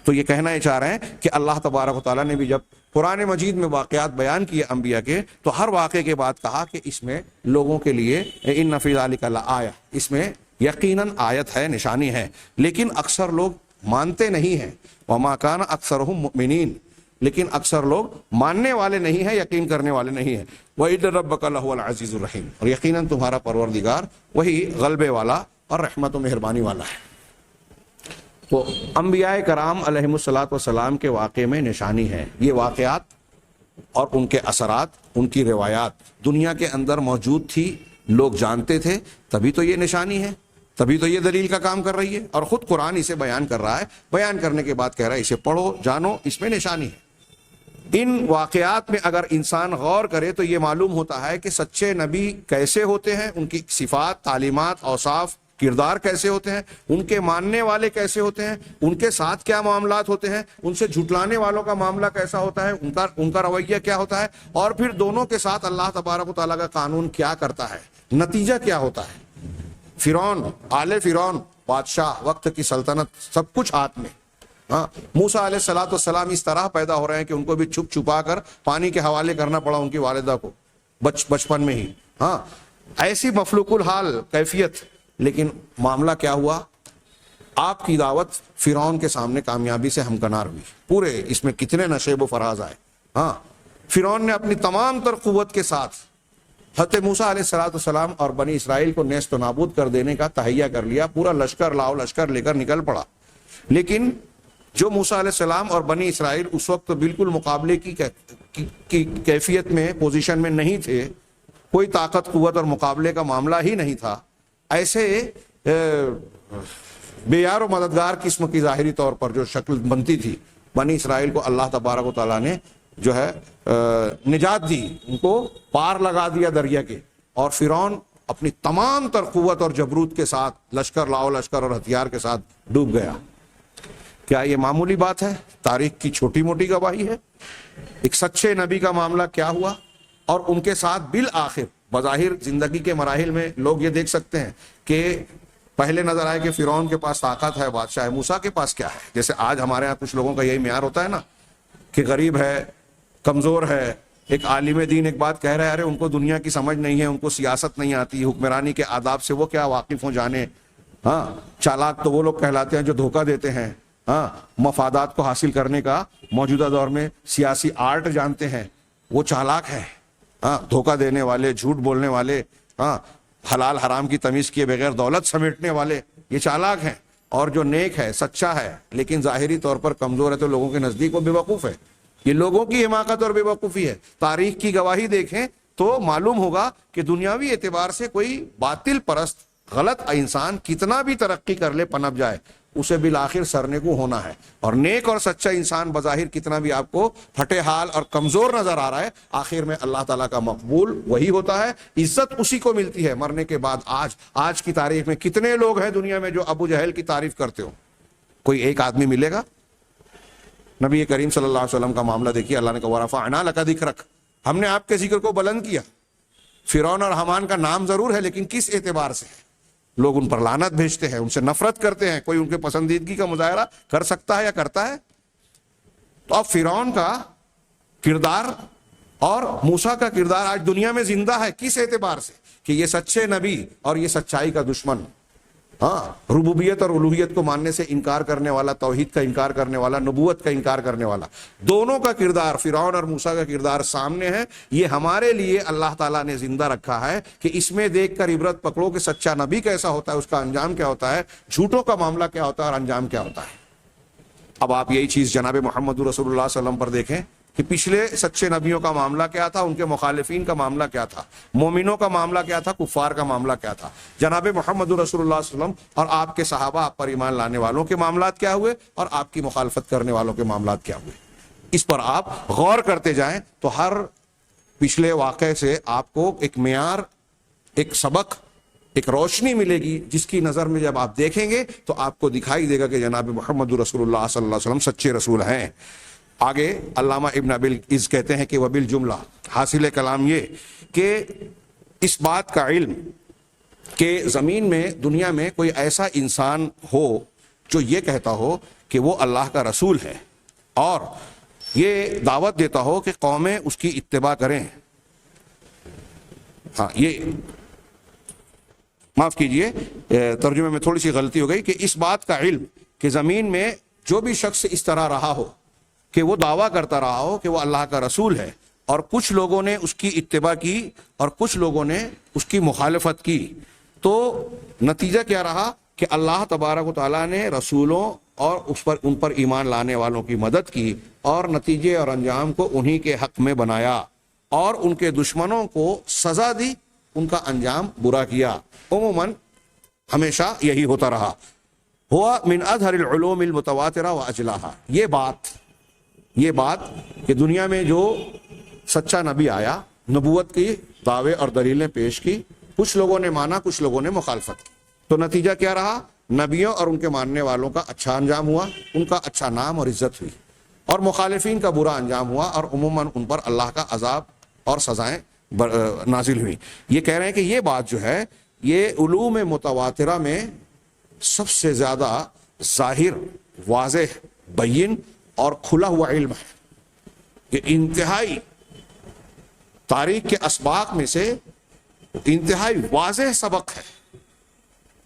S1: تو یہ کہنا یہ چاہ رہے ہیں کہ اللہ تبارک و تعالیٰ نے بھی جب قرآن مجید میں واقعات بیان کیے انبیاء کے تو ہر واقعے کے بعد کہا کہ اس میں لوگوں کے لیے ان فی ذلک لآیہ, اس میں یقیناً آیت ہے, نشانی ہے. لیکن اکثر لوگ مانتے نہیں ہیں. وما کان اکثرهم مؤمنین, لیکن اکثر لوگ ماننے والے نہیں ہیں, یقین کرنے والے نہیں ہیں. وَإِنَّ رَبَّكَ لَهُوَ الْعَزِيزُ الرَّحِيمُ, اور یقیناً تمہارا پروردگار وہی غلبے والا اور رحمت و مہربانی والا ہے. تو انبیاء کرام علیہ الصلوۃ والسلام کے واقعے میں نشانی ہے. یہ واقعات اور ان کے اثرات, ان کی روایات دنیا کے اندر موجود تھی, لوگ جانتے تھے, تبھی تو یہ نشانی ہے, تبھی تو یہ دلیل کا کام کر رہی ہے. اور خود قرآن اسے بیان کر رہا ہے, بیان کرنے کے بعد کہہ رہا ہے اسے پڑھو, جانو, اس میں نشانی ہے. ان واقعات میں اگر انسان غور کرے تو یہ معلوم ہوتا ہے کہ سچے نبی کیسے ہوتے ہیں, ان کی صفات, تعلیمات, اوصاف, کردار کیسے ہوتے ہیں, ان کے ماننے والے کیسے ہوتے ہیں, ان کے ساتھ کیا معاملات ہوتے ہیں, ان سے جھٹلانے والوں کا معاملہ کیسا ہوتا ہے, ان کا رویہ کیا ہوتا ہے, اور پھر دونوں کے ساتھ اللہ تبارک و تعالیٰ کا قانون کیا کرتا ہے, نتیجہ کیا ہوتا ہے. فرعون, آل فرعون, بادشاہ, وقت کی سلطنت, سب کچھ ہاتھ میں. موسیٰ علیہ الصلوۃ والسلام اس طرح پیدا ہو رہے ہیں کہ ان کو بھی چھپ چھپا کر پانی کے حوالے کرنا پڑا ان کی والدہ کو بچپن میں ہی. ایسی مفلوق الحال کیفیت, لیکن معاملہ کیا ہوا, آپ کی دعوت فرعون کے سامنے کامیابی سے ہمکنار ہوئی. پورے اس میں کتنے نشیب و فراز آئے. فرعون نے اپنی تمام تر قوت کے ساتھ حضرت موسیٰ علیہ الصلوۃ والسلام اور بنی اسرائیل کو نیست و نابود کر دینے کا تہیہ کر لیا. پورا لشکر لاؤ لشکر لے کر نکل پڑا. لیکن جو موسیٰ علیہ السلام اور بنی اسرائیل اس وقت بالکل مقابلے کی کیفیت میں, پوزیشن میں نہیں تھے, کوئی طاقت قوت اور مقابلے کا معاملہ ہی نہیں تھا, ایسے بے یار و مددگار قسم کی ظاہری طور پر جو شکل بنتی تھی, بنی اسرائیل کو اللہ تبارک و تعالیٰ نے جو ہے نجات دی, ان کو پار لگا دیا دریا کے. اور فرعون اپنی تمام تر قوت اور جبروت کے ساتھ لشکر لاؤ لشکر اور ہتھیار کے ساتھ ڈوب گیا۔ کیا یہ معمولی بات ہے؟ تاریخ کی چھوٹی موٹی گواہی ہے۔ ایک سچے نبی کا معاملہ کیا ہوا، اور ان کے ساتھ بالآخر بظاہر زندگی کے مراحل میں لوگ یہ دیکھ سکتے ہیں کہ پہلے نظر آئے کہ فرعون کے پاس طاقت ہے، بادشاہ ہے، موسیٰ کے پاس کیا ہے؟ جیسے آج ہمارے یہاں کچھ لوگوں کا یہی معیار ہوتا ہے نا کہ غریب ہے، کمزور ہے، ایک عالم دین ایک بات کہہ رہے ہیں، ارے ان کو دنیا کی سمجھ نہیں ہے، ان کو سیاست نہیں آتی، حکمرانی کے آداب سے وہ کیا واقف ہو جانے، ہاں چالاک تو وہ لوگ کہلاتے ہیں جو دھوکہ دیتے ہیں، ہاں مفادات کو حاصل کرنے کا موجودہ دور میں سیاسی آرٹ جانتے ہیں، وہ چالاک ہے، ہاں دھوکہ دینے والے، جھوٹ بولنے والے، ہاں حلال حرام کی تمیز کیے بغیر دولت سمیٹنے والے، یہ چالاک ہیں۔ اور جو نیک ہے، سچا ہے، لیکن ظاہری طور پر کمزور ہے تو لوگوں کے نزدیک وہ بے وقوف ہے۔ یہ لوگوں کی حماقت اور بے وقوفی ہے۔ تاریخ کی گواہی دیکھیں تو معلوم ہوگا کہ دنیاوی اعتبار سے کوئی باطل پرست غلط انسان کتنا بھی ترقی کر لے، پنپ جائے، اسے بالآخر سرنے کو ہونا ہے۔ اور نیک اور سچا انسان بظاہر کتنا بھی آپ کو پھٹے حال اور کمزور نظر آ رہا ہے، آخر میں اللہ تعالیٰ کا مقبول وہی ہوتا ہے، عزت اسی کو ملتی ہے مرنے کے بعد۔ آج کی تاریخ میں کتنے لوگ ہیں دنیا میں جو ابو جہل کی تعریف کرتے ہو؟ کوئی ایک آدمی ملے گا؟ نبی کریم صلی اللہ علیہ وسلم کا معاملہ دیکھیے، اللہ نے کہا وَرَفَعْنَا لَكَ ذِكْرَكَ، ہم نے آپ کے ذکر کو بلند کیا۔ فرعون اور حامان کا نام ضرور ہے، لیکن کس اعتبار سے؟ لوگ ان پر لعنت بھیجتے ہیں، ان سے نفرت کرتے ہیں، کوئی ان کے پسندیدگی کا مظاہرہ کر سکتا ہے یا کرتا ہے؟ تو اب فرعون کا کردار اور موسیٰ کا کردار آج دنیا میں زندہ ہے، کس اعتبار سے؟ کہ یہ سچے نبی اور یہ سچائی کا دشمن، ہاں ربوبیت اور الوہیت کو ماننے سے انکار کرنے والا، توحید کا انکار کرنے والا، نبوت کا انکار کرنے والا، دونوں کا کردار، فرعون اور موسیٰ کا کردار سامنے ہے۔ یہ ہمارے لیے اللہ تعالیٰ نے زندہ رکھا ہے کہ اس میں دیکھ کر عبرت پکڑو کہ سچا نبی کیسا ہوتا ہے، اس کا انجام کیا ہوتا ہے، جھوٹوں کا معاملہ کیا ہوتا ہے اور انجام کیا ہوتا ہے۔ اب آپ یہی چیز جناب محمد رسول اللہ صلی اللہ علیہ وسلم پر دیکھیں کہ پچھلے سچے نبیوں کا معاملہ کیا تھا، ان کے مخالفین کا معاملہ کیا تھا، مومنوں کا معاملہ کیا تھا، کفار کا معاملہ کیا تھا۔ جناب محمد رسول اللہ صلی اللہ علیہ وسلم اور آپ کے صحابہ، آپ پر ایمان لانے والوں کے معاملات کیا ہوئے اور آپ کی مخالفت کرنے والوں کے معاملات کیا ہوئے، اس پر آپ غور کرتے جائیں تو ہر پچھلے واقعے سے آپ کو ایک معیار، ایک سبق، ایک روشنی ملے گی، جس کی نظر میں جب آپ دیکھیں گے تو آپ کو دکھائی دے گا کہ جناب محمد رسول اللہ صلی اللہ علیہ وسلم سچے رسول ہیں۔ آگے علامہ ابن ابی العز کہتے ہیں کہ وبالجملہ، حاصل کلام یہ کہ اس بات کا علم کہ زمین میں، دنیا میں کوئی ایسا انسان ہو جو یہ کہتا ہو کہ وہ اللہ کا رسول ہے اور یہ دعوت دیتا ہو کہ قومیں اس کی اتباع کریں، ہاں یہ معاف کیجئے ترجمے میں تھوڑی سی غلطی ہو گئی، کہ اس بات کا علم کہ زمین میں جو بھی شخص اس طرح رہا ہو کہ وہ دعویٰ کرتا رہا ہو کہ وہ اللہ کا رسول ہے، اور کچھ لوگوں نے اس کی اتباع کی اور کچھ لوگوں نے اس کی مخالفت کی، تو نتیجہ کیا رہا کہ اللہ تبارک و تعالیٰ نے رسولوں اور ان پر ایمان لانے والوں کی مدد کی، اور نتیجے اور انجام کو انہی کے حق میں بنایا، اور ان کے دشمنوں کو سزا دی، ان کا انجام برا کیا۔ عموماً ہمیشہ یہی ہوتا رہا۔ ہوا من اظہر العلوم المتواترہ واجلاھا، یہ بات کہ دنیا میں جو سچا نبی آیا، نبوت کی دعوے اور دلیلیں پیش کی، کچھ لوگوں نے مانا، کچھ لوگوں نے مخالفت کی، تو نتیجہ کیا رہا؟ نبیوں اور ان کے ماننے والوں کا اچھا انجام ہوا، ان کا اچھا نام اور عزت ہوئی، اور مخالفین کا برا انجام ہوا، اور عموماً ان پر اللہ کا عذاب اور سزائیں نازل ہوئی۔ یہ کہہ رہے ہیں کہ یہ بات جو ہے، یہ علوم متواترہ میں سب سے زیادہ ظاہر، واضح، بین اور کھلا ہوا علم ہے، کہ انتہائی تاریخ کے اسباق میں سے انتہائی واضح سبق ہے،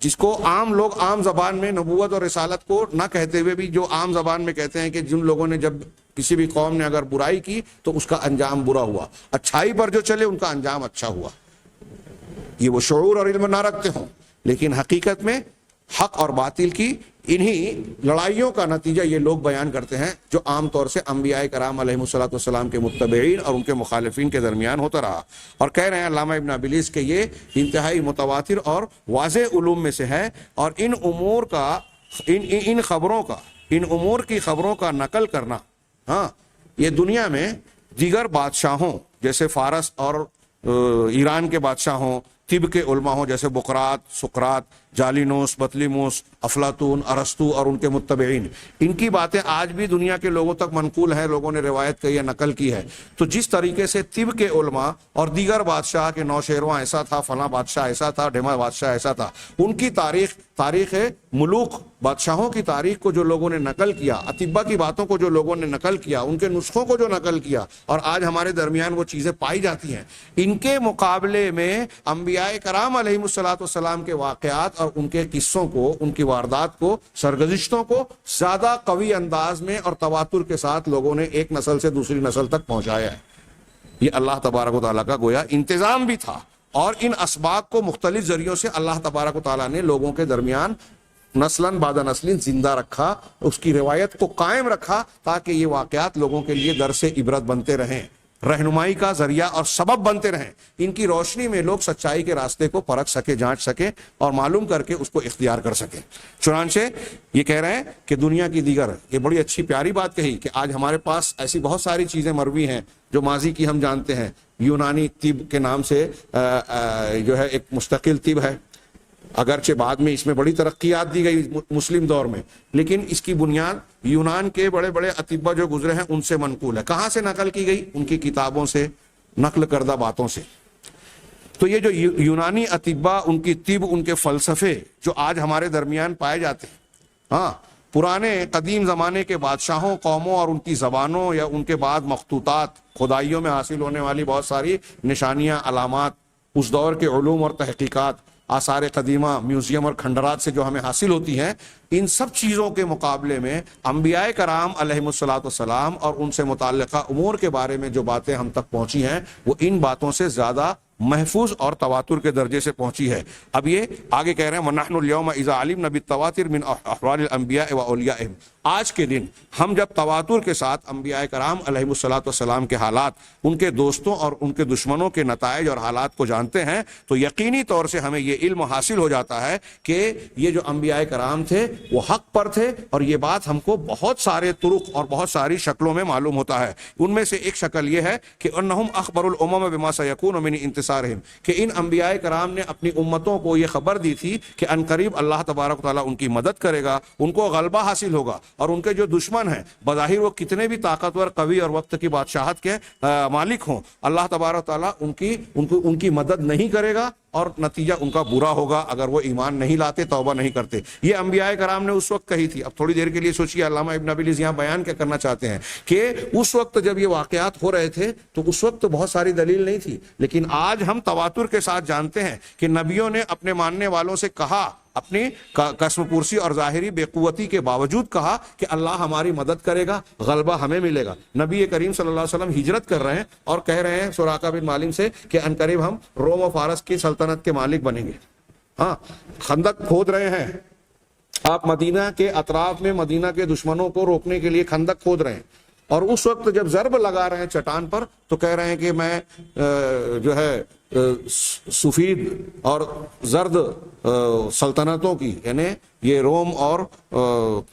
S1: جس کو عام لوگ عام زبان میں نبوت اور رسالت کو نہ کہتے ہوئے بھی جو عام زبان میں کہتے ہیں کہ جن لوگوں نے، جب کسی بھی قوم نے اگر برائی کی تو اس کا انجام برا ہوا، اچھائی پر جو چلے ان کا انجام اچھا ہوا، یہ وہ شعور اور علم نہ رکھتے ہوں، لیکن حقیقت میں حق اور باطل کی انہی لڑائیوں کا نتیجہ یہ لوگ بیان کرتے ہیں، جو عام طور سے انبیاء کرام علیہ الصلوۃ والسلام کے متبعین اور ان کے مخالفین کے درمیان ہوتا رہا۔ اور کہہ رہے ہیں علامہ ابن ابی العز کہ یہ انتہائی متواتر اور واضح علوم میں سے ہے، اور ان امور کا، ان خبروں کا، ان امور کی خبروں کا نقل کرنا، ہاں یہ دنیا میں دیگر بادشاہوں جیسے فارس اور ایران کے بادشاہوں، طب کے علماء ہوں جیسے بقرات، سقراط، جالینوس، بطلیموس، افلاطون، ارسطو اور ان کے متبعین، ان کی باتیں آج بھی دنیا کے لوگوں تک منقول ہیں، لوگوں نے روایت کی ہے، نقل کی ہے۔ تو جس طریقے سے طب کے علماء اور دیگر بادشاہ کے نوشیروان ایسا تھا، فلاں بادشاہ ایسا تھا، ڈھما بادشاہ ایسا تھا، ان کی تاریخ ملوک، بادشاہوں کی تاریخ کو جو لوگوں نے نقل کیا، اطباء کی باتوں کو جو لوگوں نے نقل کیا، ان کے نسخوں کو جو نقل کیا، اور آج ہمارے درمیان وہ چیزیں پائی جاتی ہیں، ان کے مقابلے میں انبیاء کرام علیہم الصلوۃ والسلام کے واقعات اور ان کے قصوں کو، ان کی واردات کو، سرگزشتوں کو زیادہ قوی انداز میں اور تواتر کے ساتھ لوگوں نے ایک نسل سے دوسری نسل تک پہنچایا ہے۔ یہ اللہ تبارک و تعالیٰ کا گویا انتظام بھی تھا، اور ان اسباق کو مختلف ذریعوں سے اللہ تبارک و تعالیٰ نے لوگوں کے درمیان نسلاً بعد نسلیں زندہ رکھا، اس کی روایت کو قائم رکھا، تاکہ یہ واقعات لوگوں کے لیے درس عبرت بنتے رہیں، رہنمائی کا ذریعہ اور سبب بنتے رہیں۔ ان کی روشنی میں لوگ سچائی کے راستے کو پرکھ سکے، جانچ سکے اور معلوم کر کے اس کو اختیار کر سکے۔ چنانچہ یہ کہہ رہے ہیں کہ دنیا کی دیگر، یہ بڑی اچھی پیاری بات کہی کہ آج ہمارے پاس ایسی بہت ساری چیزیں مروی ہیں جو ماضی کی ہم جانتے ہیں۔ یونانی طب کے نام سے جو ہے ایک مستقل طب ہے، اگرچہ بعد میں اس میں بڑی ترقیات دی گئی مسلم دور میں، لیکن اس کی بنیاد یونان کے بڑے بڑے اطباء جو گزرے ہیں ان سے منقول ہے۔ کہاں سے نقل کی گئی؟ ان کی کتابوں سے، نقل کردہ باتوں سے۔ تو یہ جو یونانی اطباء، ان کی طب، ان کے فلسفے جو آج ہمارے درمیان پائے جاتے ہیں، ہاں، پرانے قدیم زمانے کے بادشاہوں، قوموں اور ان کی زبانوں یا ان کے بعد مخطوطات، کھدائیوں میں حاصل ہونے والی بہت ساری نشانیاں، علامات، اس دور کے علوم اور تحقیقات، آثار قدیمہ، میوزیم اور کھنڈرات سے جو ہمیں حاصل ہوتی ہیں، ان سب چیزوں کے مقابلے میں انبیاء کرام علیہم الصلوۃ والسلام اور ان سے متعلقہ امور کے بارے میں جو باتیں ہم تک پہنچی ہیں وہ ان باتوں سے زیادہ محفوظ اور تواتر کے درجے سے پہنچی ہے۔ اب یہ آگے کہہ رہے ہیں وَنَحْنُ الْيَوْمَ إِذَا عَلِمْنَا بِالتَّوَاتِرِ مِنْ أَحْوَالِ الْأَنْبِيَاءِ وَأَوْلِيَائِهِمْ، آج کے دن ہم جب تواتر کے ساتھ انبیاء کرام علیہم الصلوۃ والسلام کے حالات، ان کے دوستوں اور ان کے دشمنوں کے نتائج اور حالات کو جانتے ہیں، تو یقینی طور سے ہمیں یہ علم حاصل ہو جاتا ہے کہ یہ جو انبیاء کرام تھے وہ حق پر تھے، اور یہ بات ہم کو بہت سارے طرق اور بہت ساری شکلوں میں معلوم ہوتا ہے۔ ان میں سے ایک شکل یہ ہے کہ انہم اخبر الامم بما سیکون من انتصارہم، کہ ان انبیاء کرام نے اپنی امتوں کو یہ خبر دی تھی کہ عنقریب اللہ تبارک و تعالیٰ ان کی مدد کرے گا، ان کو غلبہ حاصل ہوگا، اور ان کے جو دشمن ہیں بظاہر وہ کتنے بھی طاقتور، قوی اور وقت کی بادشاہت کے مالک ہوں، اللہ تبارک و تعالیٰ ان کی مدد نہیں کرے گا، اور نتیجہ ان کا برا ہوگا اگر وہ ایمان نہیں لاتے، توبہ نہیں کرتے۔ یہ انبیاء کرام نے اس وقت کہی تھی۔ اب تھوڑی دیر کے لیے سوچیے علامہ ابن ابی العز یہاں بیان کیا کرنا چاہتے ہیں کہ اس وقت جب یہ واقعات ہو رہے تھے تو اس وقت بہت ساری دلیل نہیں تھی، لیکن آج ہم تواتر کے ساتھ جانتے ہیں کہ نبیوں نے اپنے ماننے والوں سے کہا، اپنی قسم پرسی اور ظاہری بے قوتی کے باوجود کہا کہ اللہ ہماری مدد کرے گا، غلبہ ہمیں ملے گا۔ نبی کریم صلی اللہ علیہ وسلم ہجرت کر رہے ہیں اور کہہ رہے ہیں سراقہ بن مالک سے کہ عنقریب ہم روم و فارس کی سلطنت کے مالک بنیں گے۔ ہاں، خندق کھود رہے ہیں، آپ مدینہ کے اطراف میں مدینہ کے دشمنوں کو روکنے کے لیے خندق کھود رہے ہیں، اور اس وقت جب ضرب لگا رہے ہیں چٹان پر تو کہہ رہے ہیں کہ میں جو ہے سفید اور زرد سلطنتوں کی، یعنی یہ روم اور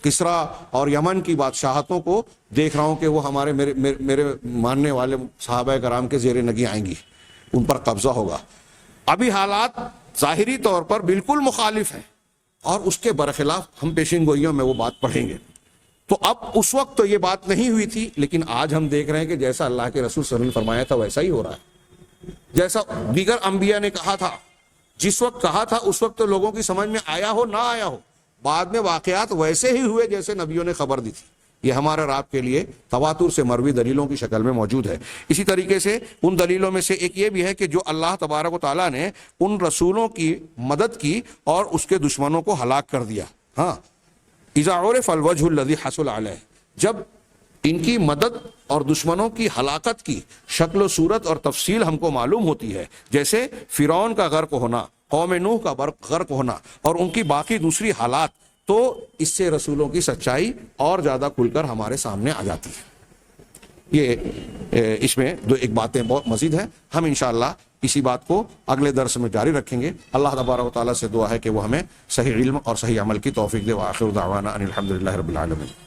S1: کسرا اور یمن کی بادشاہتوں کو دیکھ رہا ہوں کہ وہ ہمارے میرے ماننے والے صحابہ کرام کے زیر نگی آئیں گی، ان پر قبضہ ہوگا۔ ابھی حالات ظاہری طور پر بالکل مخالف ہیں، اور اس کے برخلاف ہم پیشین گوئیوں میں وہ بات پڑھیں گے۔ تو اب اس وقت تو یہ بات نہیں ہوئی تھی، لیکن آج ہم دیکھ رہے ہیں کہ جیسا اللہ کے رسول صلی اللہ علیہ وسلم نے فرمایا تھا ویسا ہی ہو رہا ہے، جیسا دیگر انبیاء نے کہا تھا۔ جس وقت کہا تھا اس وقت تو لوگوں کی سمجھ میں آیا ہو نہ آیا ہو، بعد میں واقعات ویسے ہی ہوئے جیسے نبیوں نے خبر دی تھی۔ یہ ہمارے رات کے لیے تواتر سے مروی دلیلوں کی شکل میں موجود ہے۔ اسی طریقے سے ان دلیلوں میں سے ایک یہ بھی ہے کہ جو اللہ تبارک و تعالیٰ نے ان رسولوں کی مدد کی اور اس کے دشمنوں کو ہلاک کر دیا۔ ہاں، اذا عرف الوجہ الذی حصل علیہ، جب ان کی مدد اور دشمنوں کی ہلاکت کی شکل و صورت اور تفصیل ہم کو معلوم ہوتی ہے، جیسے فرعون کا غرق ہونا، قوم نوح کا غرق ہونا اور ان کی باقی دوسری حالات، تو اس سے رسولوں کی سچائی اور زیادہ کھل کر ہمارے سامنے آ جاتی ہے۔ یہ اس میں ایک باتیں بہت مزید ہیں، ہم انشاءاللہ اسی بات کو اگلے درس میں جاری رکھیں گے۔ اللہ تبارک و تعالیٰ سے دعا ہے کہ وہ ہمیں صحیح علم اور صحیح عمل کی توفیق دے۔ وآخر دعوانا ان الحمد للہ رب العالمین۔